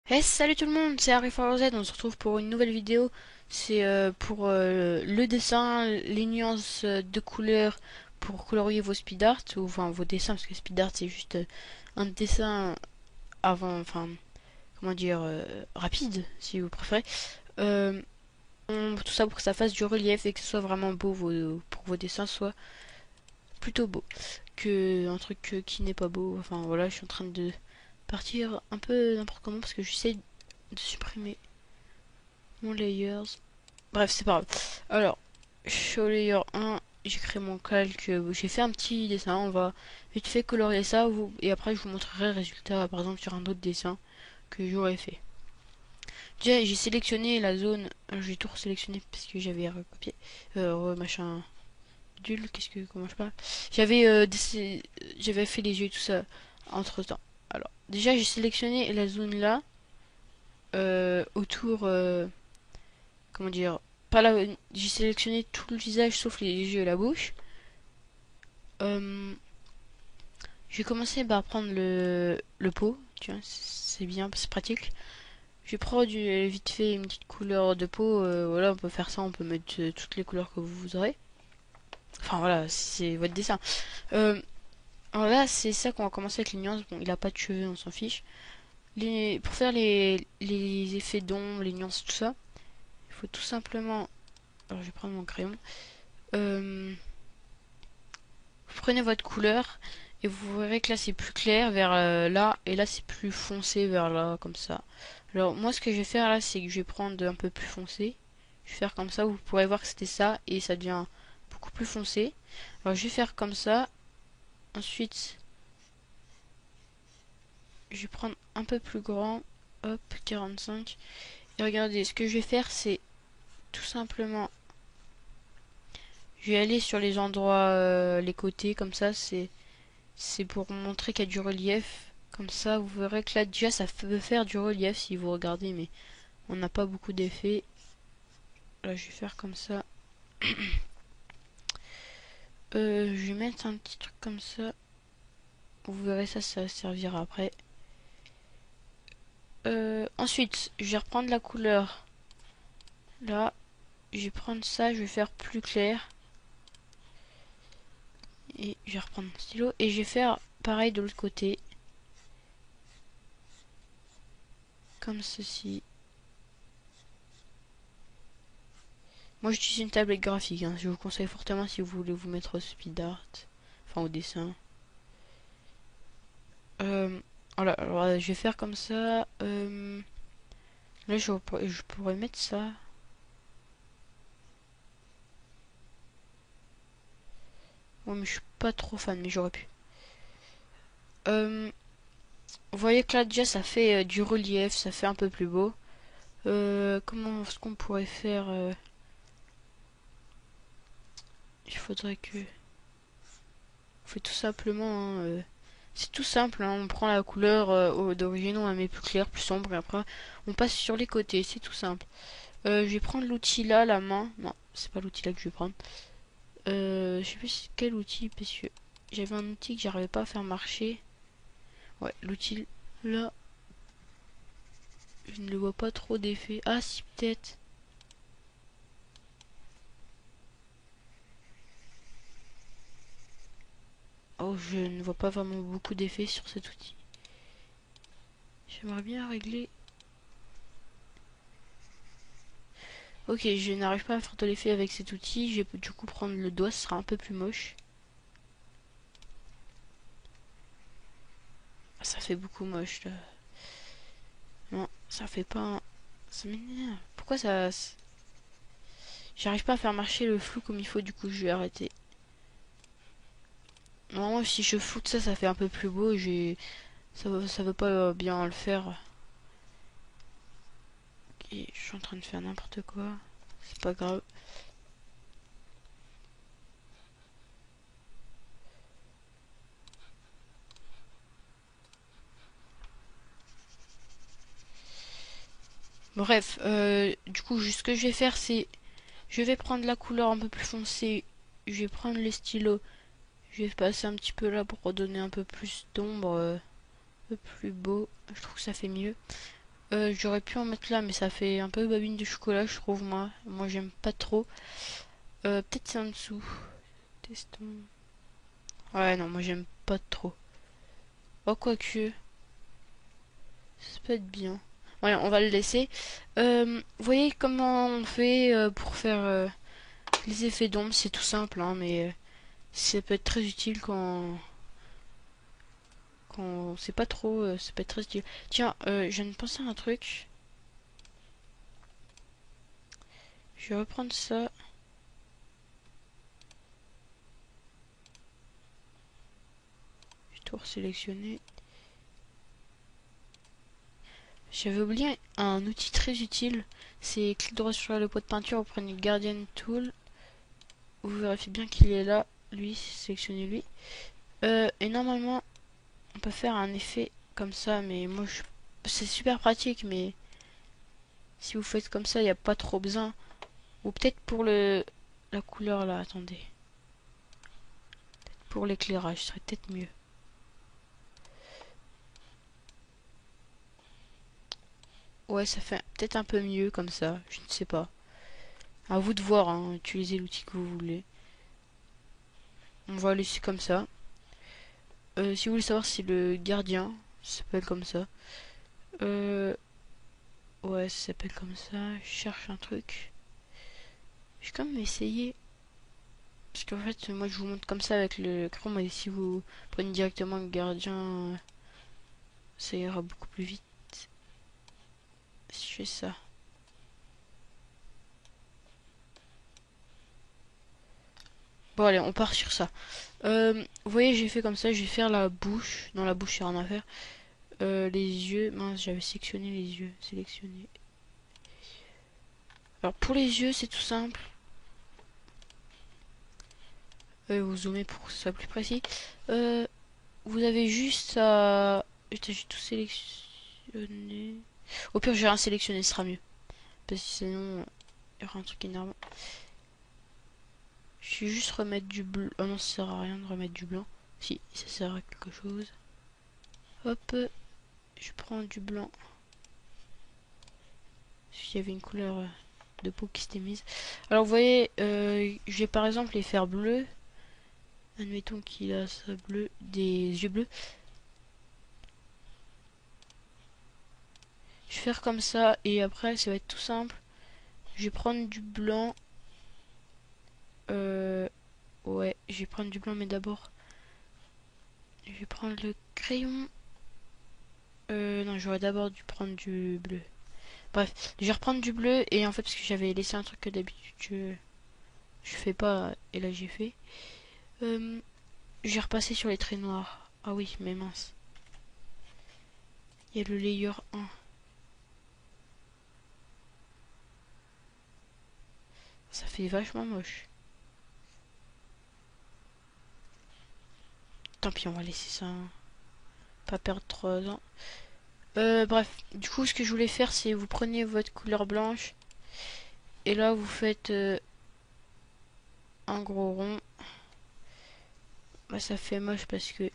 Hey, salut tout le monde, c'est Harry4Z, on se retrouve pour une nouvelle vidéo. C'est pour le dessin, les nuances de couleurs pour colorier vos speed art, ou enfin vos dessins, parce que speed art c'est juste un dessin avant, enfin, comment dire, rapide, si vous préférez. Euh, tout ça pour que ça fasse du relief et que ce soit vraiment beau, pour que vos dessins soient plutôt beaux. Que un truc qui n'est pas beau, enfin voilà, je suis en train de partir un peu n'importe comment parce que j'essaie de supprimer mon layers. Bref, c'est pas grave. Alors, show layer 1, j'ai créé mon calque, j'ai fait un petit dessin, on va vite fait colorier ça, et après je vous montrerai le résultat, par exemple sur un autre dessin que j'aurais fait. Déjà, j'ai sélectionné la zone, j'ai tout sélectionné parce que j'avais recopié, machin, dul, comment je parle. J'avais fait les yeux et tout ça entre temps. Alors, déjà j'ai sélectionné la zone là, autour, comment dire, pas là, j'ai sélectionné tout le visage sauf les yeux et la bouche. Euh, j'ai commencé par prendre le pot, tu vois, c'est bien, c'est pratique. Je prends vite fait une petite couleur de peau, voilà, on peut faire ça, on peut mettre toutes les couleurs que vous aurez. Enfin voilà, c'est votre dessin. Euh, alors là, c'est ça qu'on va commencer avec les nuances. Bon, il a pas de cheveux, on s'en fiche. Pour faire les effets d'ombre, les nuances, tout ça, il faut tout simplement. Alors je vais prendre mon crayon. Euh, Vous prenez votre couleur et vous verrez que là c'est plus clair vers là et là c'est plus foncé vers là comme ça. Alors moi ce que je vais faire là c'est que je vais prendre un peu plus foncé. Je vais faire comme ça, vous pourrez voir que c'était ça et ça devient beaucoup plus foncé. Alors je vais faire comme ça. Ensuite je vais prendre un peu plus grand. Hop, 45. Et regardez, ce que je vais faire c'est tout simplement je vais aller sur les endroits, les côtés comme ça, c'est pour montrer qu'il y a du relief. Comme ça, vous verrez que là, déjà, ça peut faire du relief si vous regardez, mais on n'a pas beaucoup d'effets. Là, je vais faire comme ça. Je vais mettre un petit truc comme ça. Vous verrez ça, ça servira après. Ensuite, je vais reprendre la couleur. Là, je vais prendre ça, je vais faire plus clair. Et je vais reprendre mon stylo. Et je vais faire pareil de l'autre côté. Comme ceci. Moi j'utilise une tablette graphique, hein. Je vous conseille fortement si vous voulez vous mettre au speed art, enfin au dessin. Euh, voilà, alors je vais faire comme ça. Là je pourrais mettre ça. Ouais, mais je suis pas trop fan, mais j'aurais pu. Euh, vous voyez que là déjà ça fait du relief, ça fait un peu plus beau. Comment est-ce qu'on pourrait faire il faudrait que... On fait tout simplement, hein, c'est tout simple, hein. On prend la couleur d'origine, on la met plus claire, plus sombre, et après on passe sur les côtés, c'est tout simple. Je vais prendre l'outil là, la main. Non, c'est pas l'outil là que je vais prendre. Je sais plus quel outil, parce que j'avais un outil que j'arrivais pas à faire marcher. Ouais, l'outil là, je ne le vois pas trop d'effet. Ah si, peut-être. Oh, je ne vois pas vraiment beaucoup d'effets sur cet outil. J'aimerais bien régler. Ok, je n'arrive pas à faire de l'effet avec cet outil. Je vais du coup prendre le doigt, ce sera un peu plus moche. Ah, ça fait beaucoup moche là. Non, ça fait pas un... Ça m'énerve. Pourquoi ça... J'arrive pas à faire marcher le flou comme il faut, du coup je vais arrêter. Normalement si je floute ça, ça fait un peu plus beau. Ça veut pas bien le faire. Ok, je suis en train de faire n'importe quoi. C'est pas grave. Bref, du coup, ce que je vais faire, c'est... Je vais prendre la couleur un peu plus foncée. Je vais prendre les stylos. Je vais passer un petit peu là pour redonner un peu plus d'ombre. Un peu plus beau. Je trouve que ça fait mieux. J'aurais pu en mettre là, mais ça fait un peu babine de chocolat, je trouve, moi. Moi, j'aime pas trop. Peut-être c'est en dessous. Testons. Ouais, non, moi, j'aime pas trop. Oh, quoique. Ça peut être bien. Ouais, on va le laisser. Vous voyez comment on fait pour faire les effets d'ombre? C'est tout simple, hein, mais ça peut être très utile quand on sait pas trop. Ça peut être très utile. Tiens, je viens de penser à un truc. Je vais reprendre ça. Je vais tout sélectionner. J'avais oublié un outil très utile. C'est clic droit sur le pot de peinture, vous prenez le Guardian Tool. Vous vérifiez bien qu'il est là. Lui, sélectionnez lui. Et normalement, on peut faire un effet comme ça, mais moi, c'est super pratique, mais si vous faites comme ça, il n'y a pas trop besoin. Ou peut-être pour la couleur là, attendez. Pour l'éclairage, ce serait peut-être mieux. Ouais, ça fait peut-être un peu mieux comme ça, je ne sais pas. À vous de voir, hein, utilisez l'outil que vous voulez. On va laisser comme ça. Si vous voulez savoir si le gardien s'appelle comme ça. Ouais, ça s'appelle comme ça. Je cherche un truc. Je vais quand même essayer. Parce qu'en fait, moi je vous montre comme ça avec le chrome. Et si vous prenez directement le gardien, ça ira beaucoup plus vite. Si je fais ça. Bon allez, on part sur ça. Vous voyez, j'ai fait comme ça. Je vais faire la bouche. Dans la bouche, il n'y a rien à faire. Les yeux. Mince, j'avais sélectionné les yeux. Sélectionné. Alors pour les yeux, c'est tout simple. Vous zoomez pour que ce soit plus précis. Vous avez juste à... J'ai tout sélectionné. Au pire, j'ai rien sélectionné, ce sera mieux. Parce que sinon, il y aura un truc énervant. Je vais juste remettre du bleu. Oh non, ça sert à rien de remettre du blanc. Si, ça sert à quelque chose. Hop, je prends du blanc. Il y avait une couleur de peau qui s'était mise. Alors, vous voyez, je vais par exemple les faire bleus. Admettons qu'il a ça bleu, des yeux bleus. Je vais faire comme ça et après ça va être tout simple. Je vais prendre du blanc. Ouais, je vais prendre du blanc mais d'abord je vais prendre le crayon. Non, j'aurais d'abord dû prendre du bleu. Bref, je vais reprendre du bleu et en fait parce que j'avais laissé un truc que d'habitude je fais pas et là j'ai fait. Je vais repasser sur les traits noirs. Ah oui, mais mince. Il y a le layer 1. Ça fait vachement moche. Tant pis, on va laisser ça. Hein. Pas perdre 3 ans. Bref, du coup, ce que je voulais faire, c'est vous prenez votre couleur blanche. Et là, vous faites un gros rond. Bah, ça fait moche parce que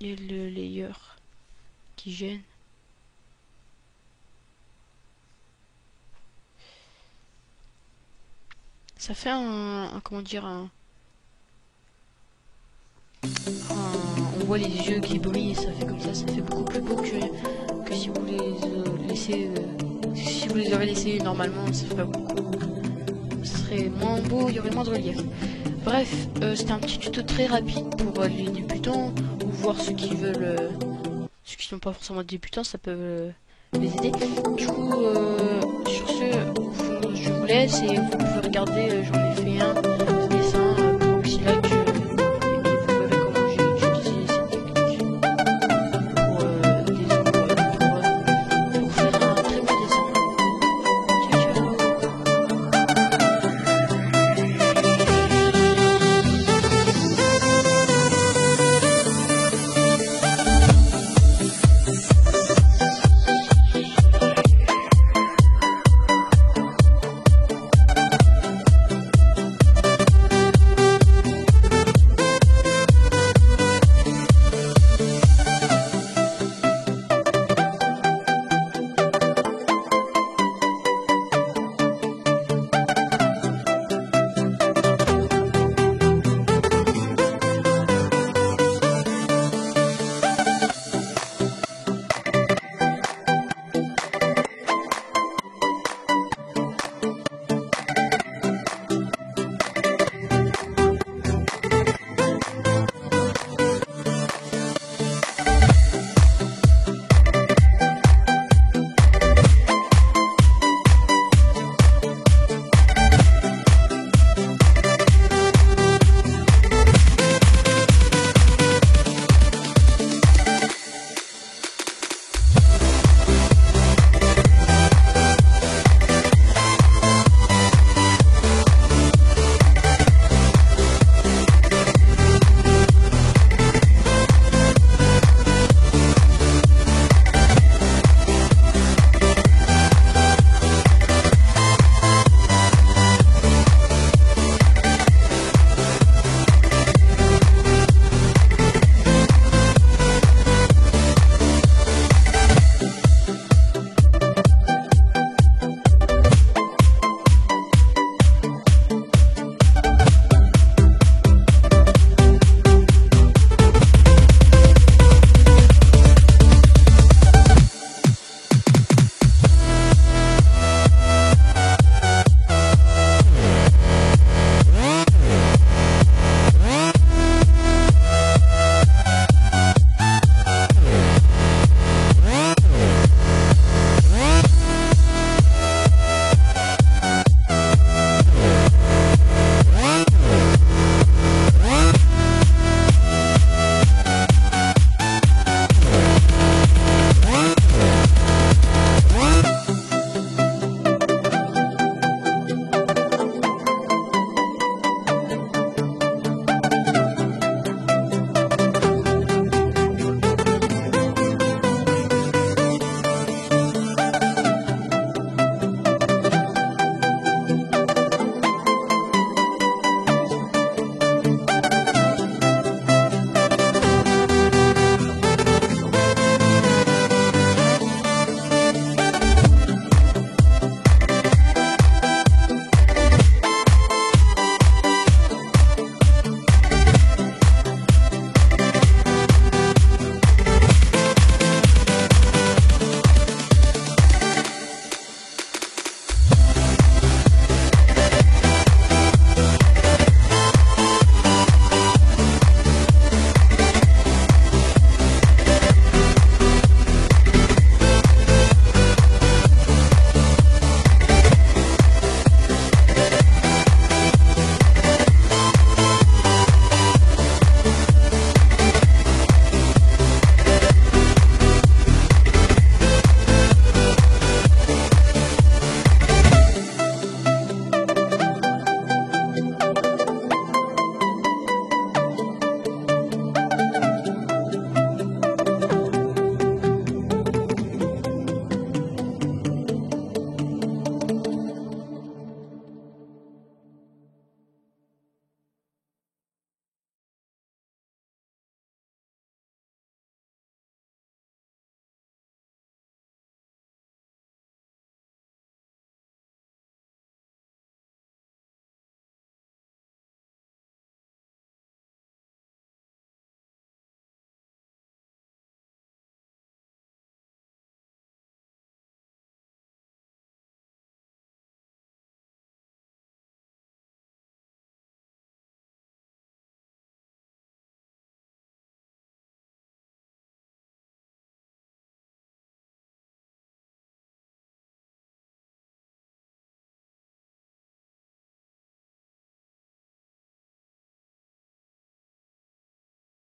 il y a le layer qui gêne. Ça fait comment dire, on voit les yeux qui brillent, ça fait comme ça fait beaucoup plus beau que si vous les laissez, si vous les aurez laissés normalement, ça ferait beaucoup, ça serait moins beau, il y aurait moins de relief. Bref, c'était un petit tuto très rapide pour les débutants, ou voir ceux qui veulent, ceux qui sont pas forcément débutants, ça peut les aider. Du coup, sur ce, je vous laisse et vous pouvez regarder,